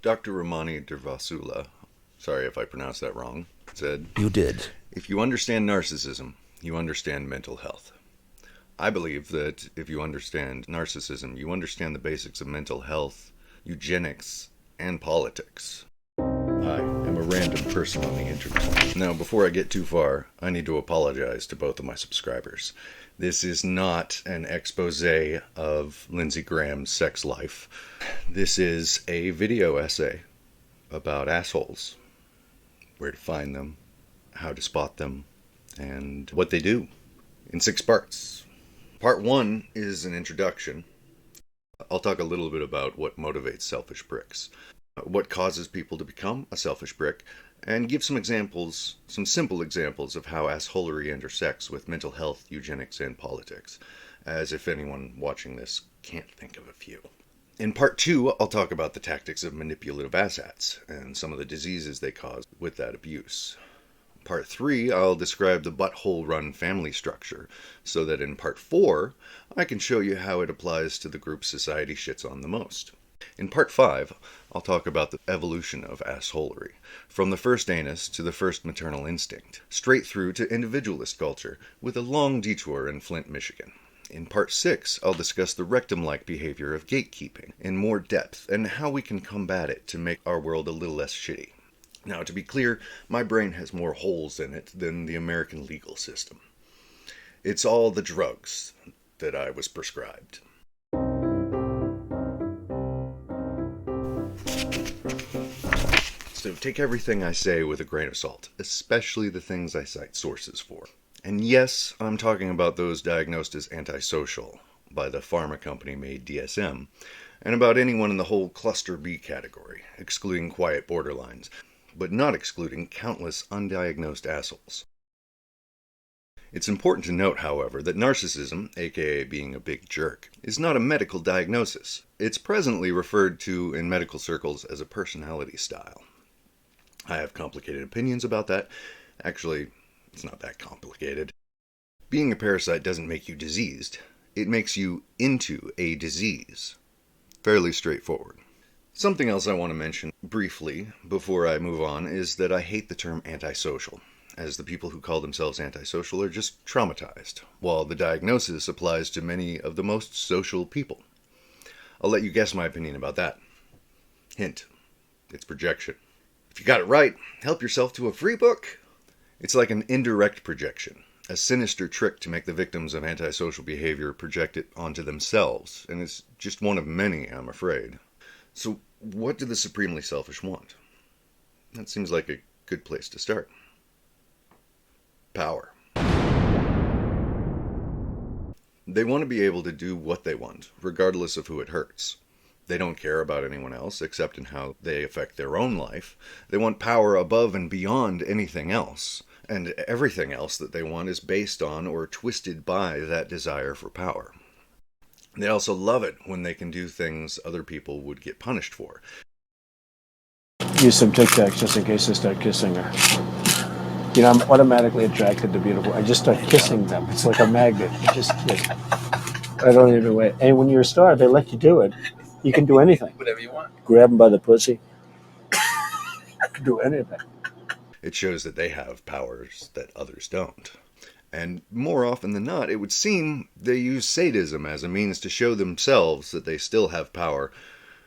Dr. Ramani Durvasula, sorry if I pronounced that wrong, said, You did. "If you understand narcissism, you understand mental health." I believe that if you understand narcissism, you understand the basics of mental health, eugenics, and politics. I am a random person on the internet. Now, before I get too far, I need to apologize to both of my subscribers. This is not an expose of Lindsey Graham's sex life. This is a video essay about assholes, where to find them, how to spot them, and what they do, in 6 parts. Part 1 is an introduction. I'll talk a little bit about what motivates selfish pricks, what causes people to become a selfish prick, and give some examples, some simple examples of how assholery intersects with mental health, eugenics, and politics, as if anyone watching this can't think of a few. In part 2, I'll talk about the tactics of manipulative asshats and some of the diseases they cause with that abuse. Part 3, I'll describe the butthole-run family structure, so that in Part 4, I can show you how it applies to the group society shits on the most. In Part 5, I'll talk about the evolution of assholery, from the first anus to the first maternal instinct, straight through to individualist culture, with a long detour in Flint, Michigan. In Part 6, I'll discuss the rectum-like behavior of gatekeeping in more depth, and how we can combat it to make our world a little less shitty. Now, to be clear, my brain has more holes in it than the American legal system. It's all the drugs that I was prescribed. So take everything I say with a grain of salt, especially the things I cite sources for. And yes, I'm talking about those diagnosed as antisocial by the pharma company made DSM, and about anyone in the whole cluster B category, excluding quiet borderlines, but not excluding countless undiagnosed assholes. It's important to note, however, that narcissism, aka being a big jerk, is not a medical diagnosis. It's presently referred to in medical circles as a personality style. I have complicated opinions about that. Actually, it's not that complicated. Being a parasite doesn't make you diseased. It makes you into a disease. Fairly straightforward. Something else I want to mention briefly before I move on is that I hate the term antisocial, as the people who call themselves antisocial are just traumatized, while the diagnosis applies to many of the most social people. I'll let you guess my opinion about that. Hint, it's projection. If you got it right, help yourself to a free book. It's like an indirect projection, a sinister trick to make the victims of antisocial behavior project it onto themselves, and it's just one of many, I'm afraid. So, what do the supremely selfish want? That seems like a good place to start. Power. They want to be able to do what they want, regardless of who it hurts. They don't care about anyone else except in how they affect their own life. They want power above and beyond anything else, and everything else that they want is based on or twisted by that desire for power. They also love it when they can do things other people would get punished for. Use some Tic Tacs just in case I start kissing her. You know, I'm automatically attracted to beautiful. I just start kissing them. It's like a magnet. You just kiss. I don't even wait. And when you're a star, they let you do it. You can do anything. Whatever you want. Grab them by the pussy. You can do anything. It shows that they have powers that others don't. And more often than not, it would seem they use sadism as a means to show themselves that they still have power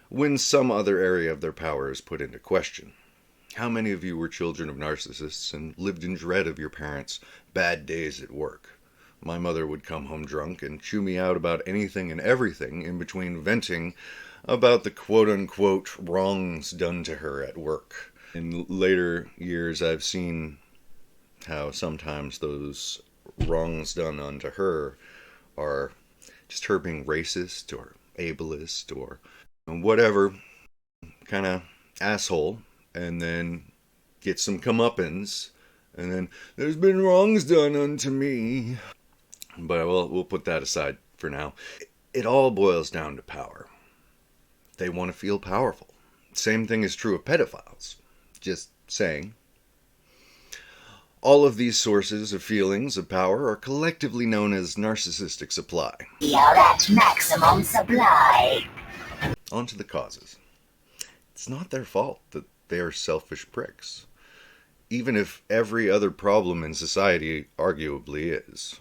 when some other area of their power is put into question. How many of you were children of narcissists and lived in dread of your parents' bad days at work? My mother would come home drunk and chew me out about anything and everything in between venting about the quote-unquote wrongs done to her at work. In later years, I've seen how sometimes those wrongs done unto her are just her being racist or ableist or whatever kind of asshole, and then get some comeuppance, and then there's been wrongs done unto me. But we'll put that aside for now. It all boils down to power. They want to feel powerful. Same thing is true of pedophiles. Just saying. All of these sources of feelings of power are collectively known as narcissistic supply. You're at maximum supply. On to the causes. it's not their fault that they are selfish pricks, even if every other problem in society arguably is.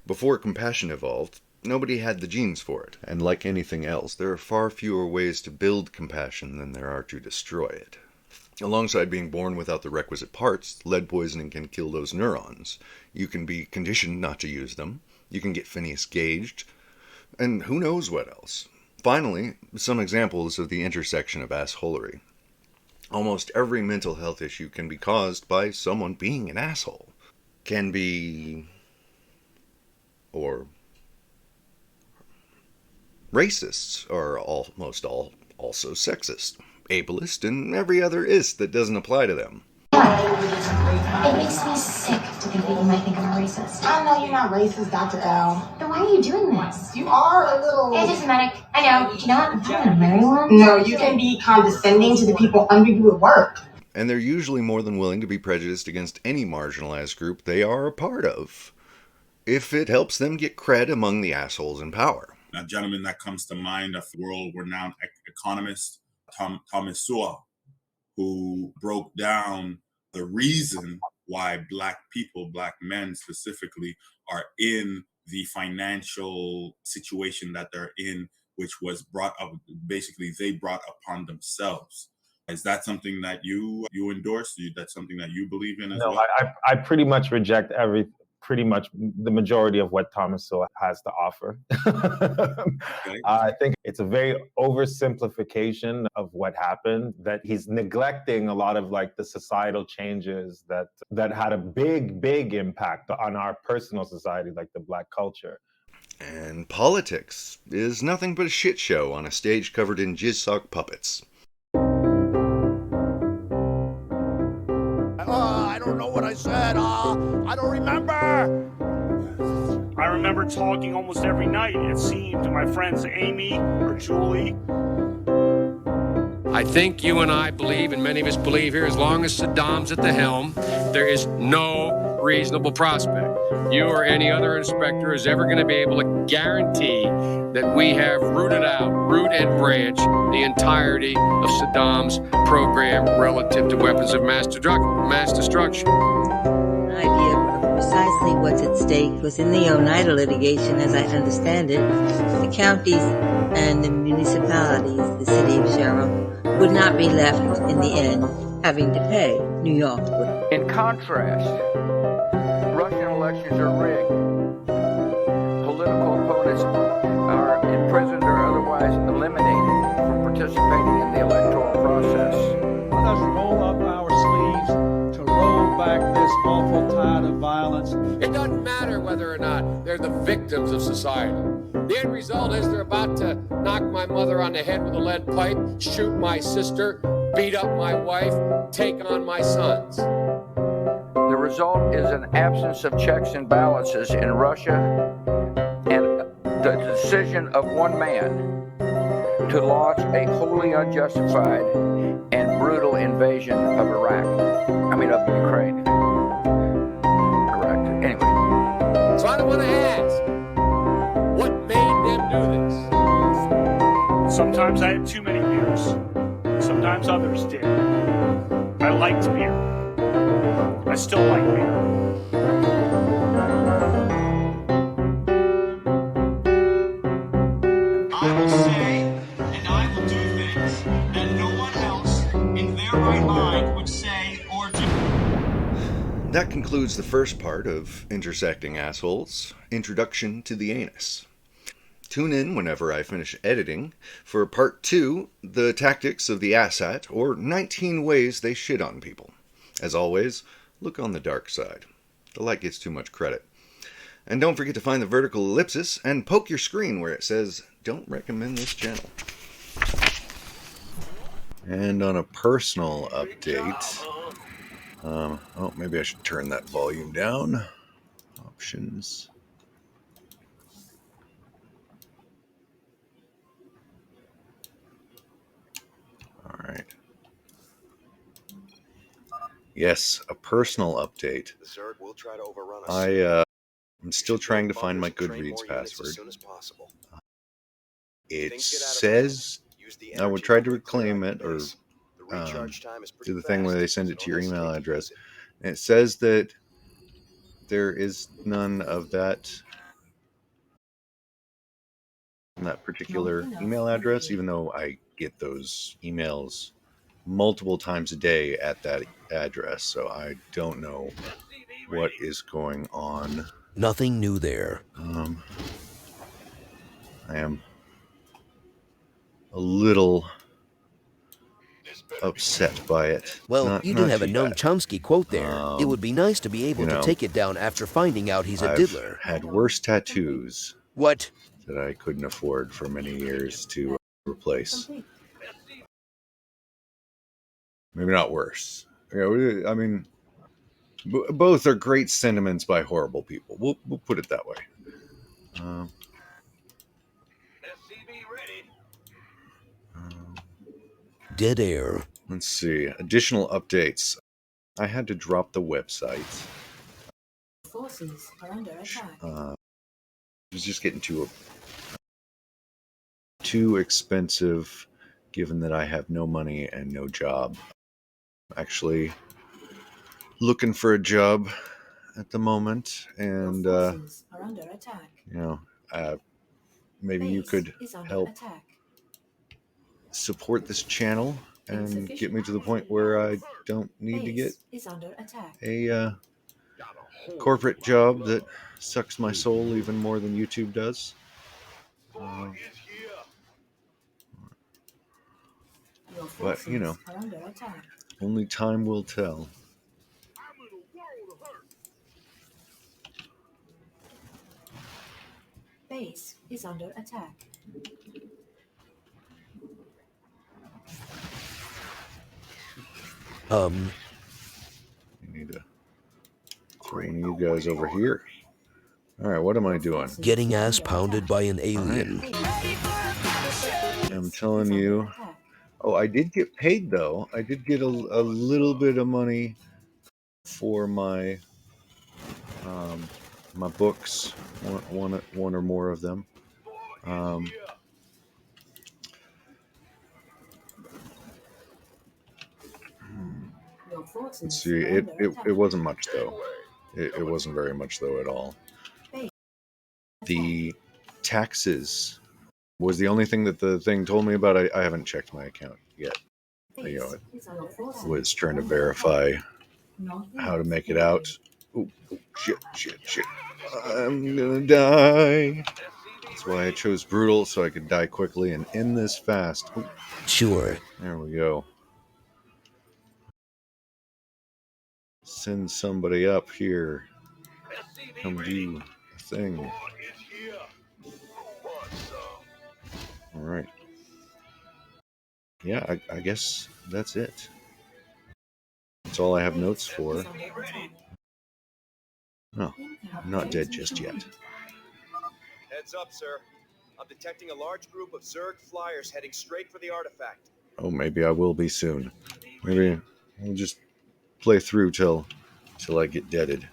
Before compassion evolved, nobody had the genes for it, and like anything else, there are far fewer ways to build compassion than there are to destroy it. Alongside being born without the requisite parts, lead poisoning can kill those neurons. You can be conditioned not to use them, you can get Phineas gauged, and who knows what else. Finally, some examples of the intersection of assholery. Almost every mental health issue can be caused by someone being an asshole. Can be... or... Racists are almost all also sexist, ableist, and every other ist that doesn't apply to them. It makes me sick to think that you might think I'm a racist. I know you're not racist, Dr. L. Then why are you doing this? You are a little... Anti-Semitic. I know. You know what? I'm probably gonna marry one. No, you can be condescending to the people under you at work. And they're usually more than willing to be prejudiced against any marginalized group they are a part of, if it helps them get cred among the assholes in power. A gentleman that comes to mind, a world-renowned economist, Thomas Sowell, who broke down the reason why Black people, Black men specifically, are in the financial situation that they're in, which was brought up, basically they brought upon themselves. Is that something that you endorse? That's something that you believe in as well? No, I pretty much reject pretty much the majority of what Thomas Sowell has to offer. Okay. I think it's a very oversimplification of what happened, that he's neglecting a lot of like the societal changes that had a big impact on our personal society, like the Black culture. And politics is nothing but a shit show on a stage covered in jizz sock puppets. I don't know what I said. I don't remember. I remember talking almost every night, it seemed, to my friends Amy or Julie. I think you and I believe, and many of us believe here, as long as Saddam's at the helm, there is no reasonable prospect you or any other inspector is ever going to be able to guarantee that we have rooted out, root and branch, the entirety of Saddam's program relative to weapons of mass destruction. An idea of precisely what's at stake was in the Oneida litigation, as I understand it. The counties and the municipalities, the city of Sherrill, would not be left in the end having to pay. New York would. In contrast, Russian elections are rigged. Political opponents are imprisoned or otherwise eliminated from participating in the electoral process. Let us roll up our sleeves to roll back this awful tide of violence. It doesn't matter whether or not they're the victims of society. The end result is they're about to knock my mother on the head with a lead pipe, shoot my sister, beat up my wife, take on my sons. The result is an absence of checks and balances in Russia and the decision of one man to launch a wholly unjustified and brutal invasion of of Ukraine. Correct. Anyway. So I don't want to ask, what made them do this? Sometimes I had too many beers. Sometimes others did. I liked beer. I still like beer. I will say and I will do things that no one else in their right mind would say or do. That concludes the first part of Intersecting Assholes, Introduction to the Anus. Tune in whenever I finish editing for part 2, The Tactics of the Asshat, or 19 Ways They Shit on People. As always, look on the dark side. The light gets too much credit. And don't forget to find the vertical ellipsis and poke your screen where it says, "Don't recommend this channel." And on a personal update, maybe I should turn that volume down. Options. All right. Yes, a personal update. I'm still trying to find my Goodreads password. it says, I would try to reclaim it or do the thing where they send it to your email address. And it says that there is none of that particular email address, even though I get those emails multiple times a day at that address. So I don't know what is going on. Nothing new there. I am a little upset by it. Well, you do not have a too Noam bad. Chomsky quote there. It would be nice to be able to take it down after finding out he's a diddler. I've had worse tattoos. What? That I couldn't afford for many years to replace. Maybe not worse. I mean, both are great sentiments by horrible people. We'll put it that way. Dead air. Let's see. Additional updates. I had to drop the website. Forces are under attack. It was just getting too expensive, given that I have no money and no job. Actually looking for a job at the moment, and Forces are under attack. maybe you could help support this channel and get me to the point where I don't need to get a corporate job that sucks my soul even more than YouTube does. But only time will tell. Base is under attack. You need to throw one of you guys over here. All right, what am I doing? Getting ass pounded by an alien. I'm telling you. Oh, I did get paid though. I did get a little bit of money for my my books, one or more of them. Let's see. It wasn't much though. It wasn't very much though at all. The taxes was the only thing that the thing told me about. I haven't checked my account yet. It was trying to verify how to make it out. Oh, shit. I'm gonna die. That's why I chose brutal, so I could die quickly and end this fast. Ooh. Sure. There we go. Send somebody up here. Come do a thing. All right. Yeah, I guess that's it. That's all I have notes for. No, I'm not dead just yet. Heads up, sir. I'm detecting a large group of Zerg flyers heading straight for the artifact. Oh, maybe I will be soon. Maybe I'll just play through till I get deaded.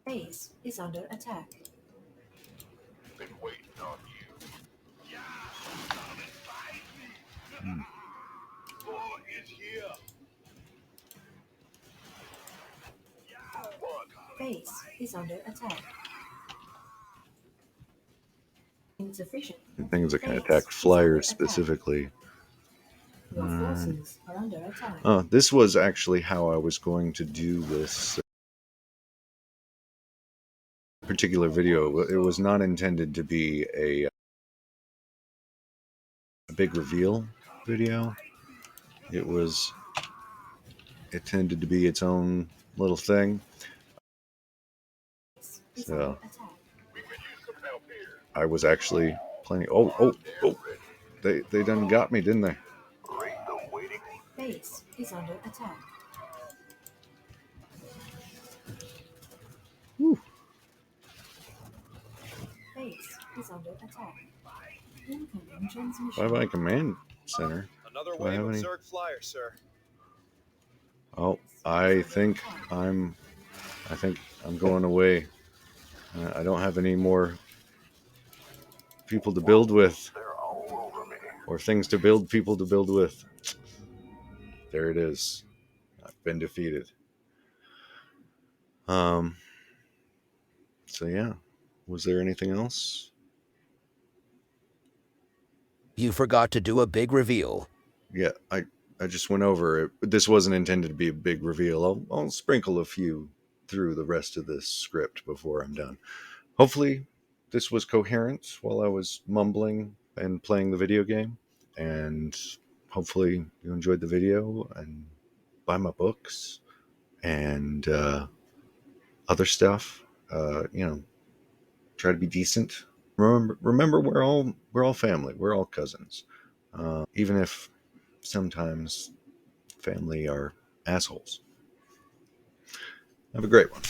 Base is under attack. Been waiting on you. Base is under attack. Insufficient. Things that can attack flyers specifically. Your forces are under attack. Oh, this was actually how I was going to do this particular video. It was not intended to be a big reveal video. It tended to be its own little thing. So I was actually planning. Oh! They done got me, didn't they? Base is under attack. Whew. Base is under attack. Incoming transmission. Bye-bye command center. Another Do I wave have of any? Zerg flyers, sir. Oh, I think I'm going away. I don't have any more people to build with, or things to build people to build with. There it is. I've been defeated. So yeah, was there anything else? You forgot to do a big reveal. Yeah, I just went over it. This wasn't intended to be a big reveal. I'll sprinkle a few through the rest of this script before I'm done. Hopefully this was coherent while I was mumbling and playing the video game, and hopefully you enjoyed the video and buy my books and other stuff. Try to be decent. Remember, we're all family. We're all cousins. Even if sometimes family are assholes. Have a great one.